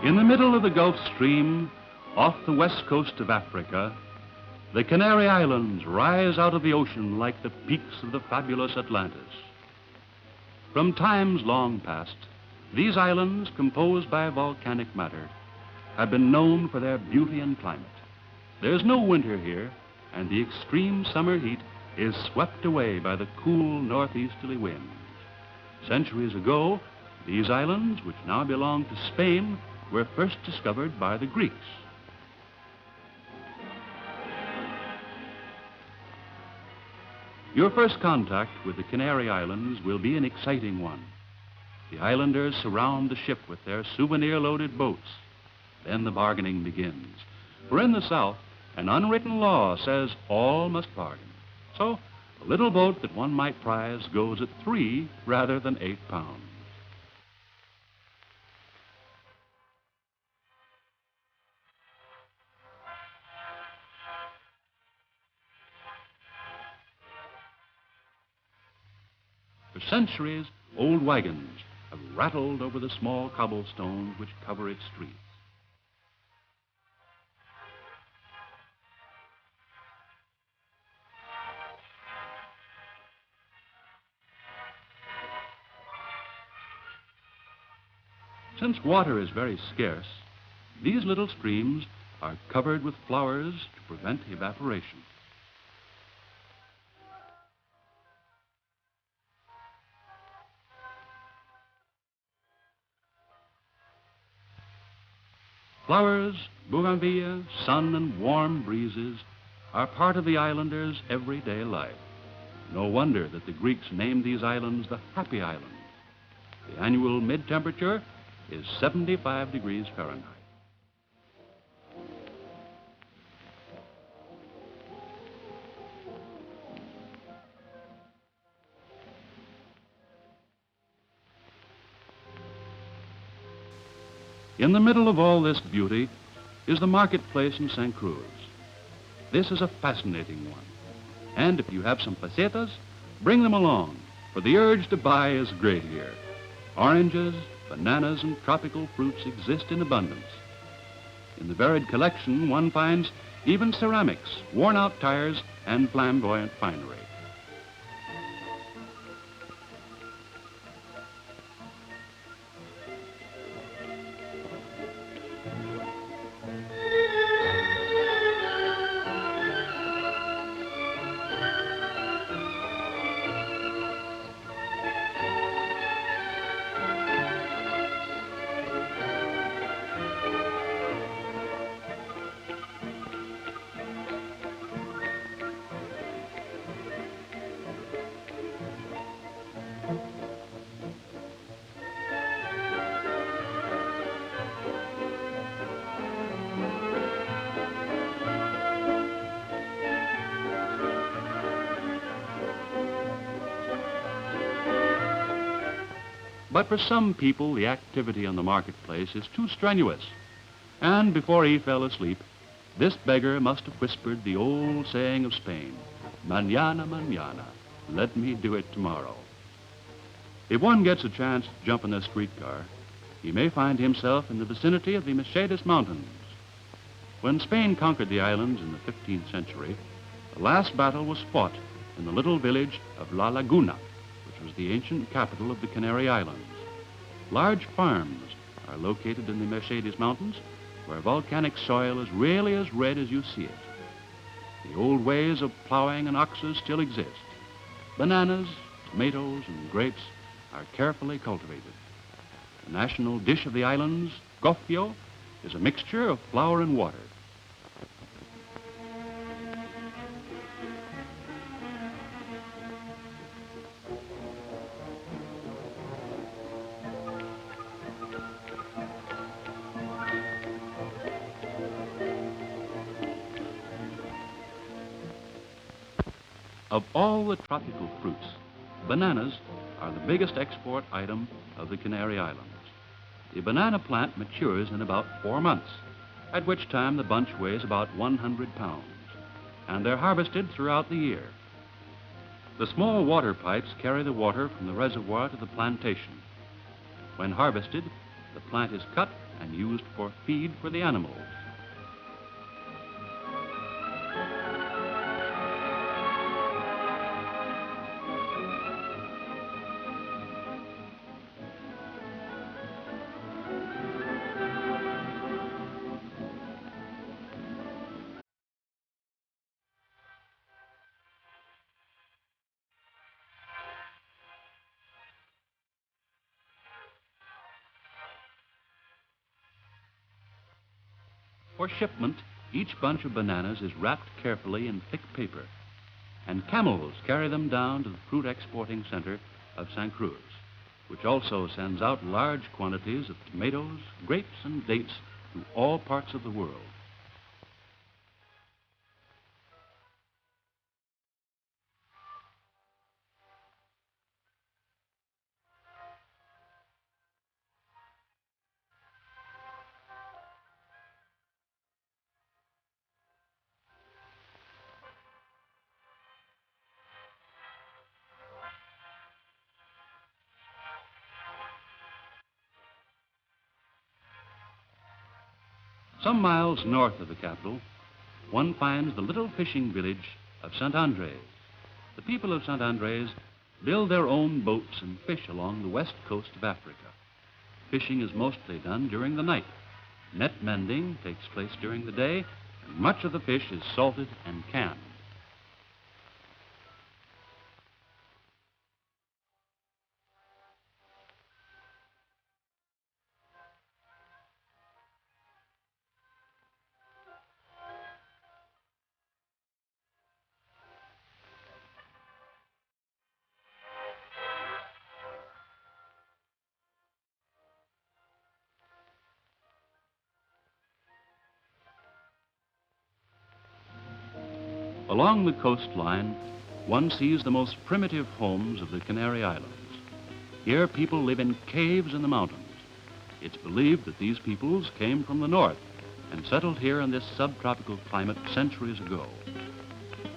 In the middle of the Gulf Stream, off the west coast of Africa, the Canary Islands rise out of the ocean like the peaks of the fabulous Atlantis. From times long past, these islands, composed by volcanic matter, have been known for their beauty and climate. There's no winter here, and the extreme summer heat is swept away by the cool northeasterly winds. Centuries ago, these islands, which now belong to Spain, were first discovered by the Greeks. Your first contact with the Canary Islands will be an exciting one. The islanders surround the ship with their souvenir-loaded boats. Then the bargaining begins. For in the South, an unwritten law says all must bargain. So, a little boat that one might prize goes at 3 rather than 8 pounds. For centuries, old wagons have rattled over the small cobblestones which cover its streets. Since water is very scarce, these little streams are covered with flowers to prevent evaporation. Flowers, bougainvillea, sun, and warm breezes are part of the islanders' everyday life. No wonder that the Greeks named these islands the Happy Islands. The annual mid-temperature is 75 degrees Fahrenheit. In the middle of all this beauty is the marketplace in Santa Cruz. This is a fascinating one. And if you have some pesetas, bring them along, for the urge to buy is great here. Oranges, bananas, and tropical fruits exist in abundance. In the varied collection, one finds even ceramics, worn-out tires, and flamboyant finery. But for some people, the activity on the marketplace is too strenuous. And before he fell asleep, this beggar must have whispered the old saying of Spain, "Mañana, mañana, let me do it tomorrow." If one gets a chance to jump in a streetcar, he may find himself in the vicinity of the Mercado Mountains. When Spain conquered the islands in the 15th century, the last battle was fought in the little village of La Laguna, which was the ancient capital of the Canary Islands. Large farms are located in the Mercedes Mountains, where volcanic soil is really as red as you see it. The old ways of plowing and oxes still exist. Bananas, tomatoes, and grapes are carefully cultivated. The national dish of the islands, gofio, is a mixture of flour and water. Of all the tropical fruits, bananas are the biggest export item of the Canary Islands. The banana plant matures in about 4 months, at which time the bunch weighs about 100 pounds, and they're harvested throughout the year. The small water pipes carry the water from the reservoir to the plantation. When harvested, The plant is cut and used for feed for the animals. For shipment, each bunch of bananas is wrapped carefully in thick paper, and camels carry them down to the fruit exporting center of Santa Cruz, which also sends out large quantities of tomatoes, grapes, and dates to all parts of the world. Some miles north of the capital, one finds the little fishing village of St. Andres. The people of St. Andres build their own boats and fish along the west coast of Africa. Fishing is mostly done during the night. Net mending takes place during the day, and much of the fish is salted and canned. Along the coastline, one sees the most primitive homes of the Canary Islands. Here, people live in caves in the mountains. It's believed that these peoples came from the north and settled here in this subtropical climate centuries ago.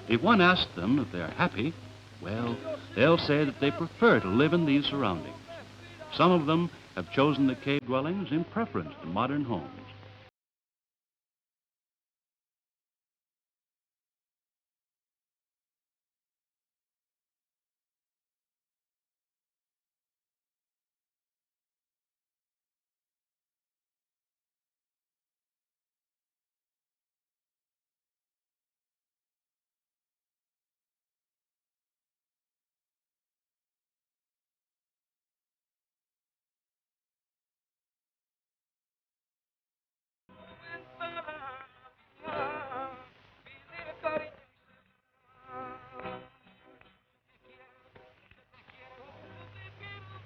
If one asks them if they're happy, well, they'll say that they prefer to live in these surroundings. Some of them have chosen the cave dwellings in preference to modern homes.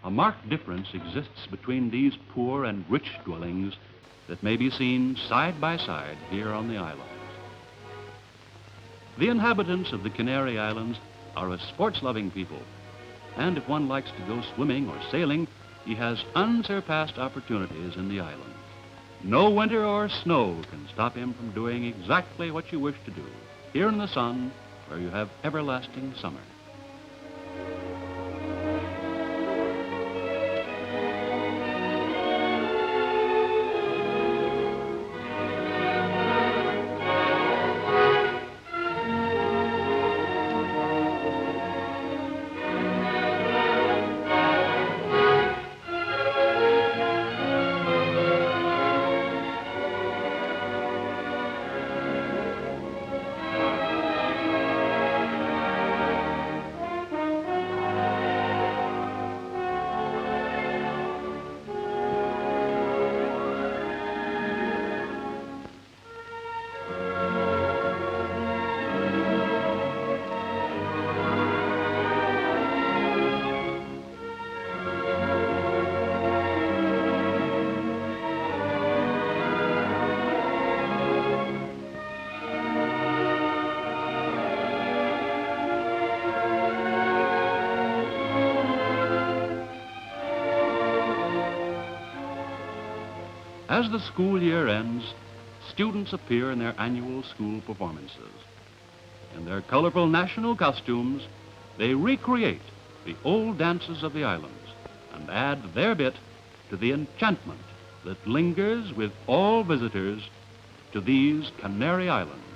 A marked difference exists between these poor and rich dwellings that may be seen side by side here on the islands. The inhabitants of the Canary Islands are a sports-loving people, and if one likes to go swimming or sailing, he has unsurpassed opportunities in the islands. No winter or snow can stop him from doing exactly what you wish to do, here in the sun, where you have everlasting summer. As the school year ends, students appear in their annual school performances. In their colorful national costumes, they recreate the old dances of the islands and add their bit to the enchantment that lingers with all visitors to these Canary Islands.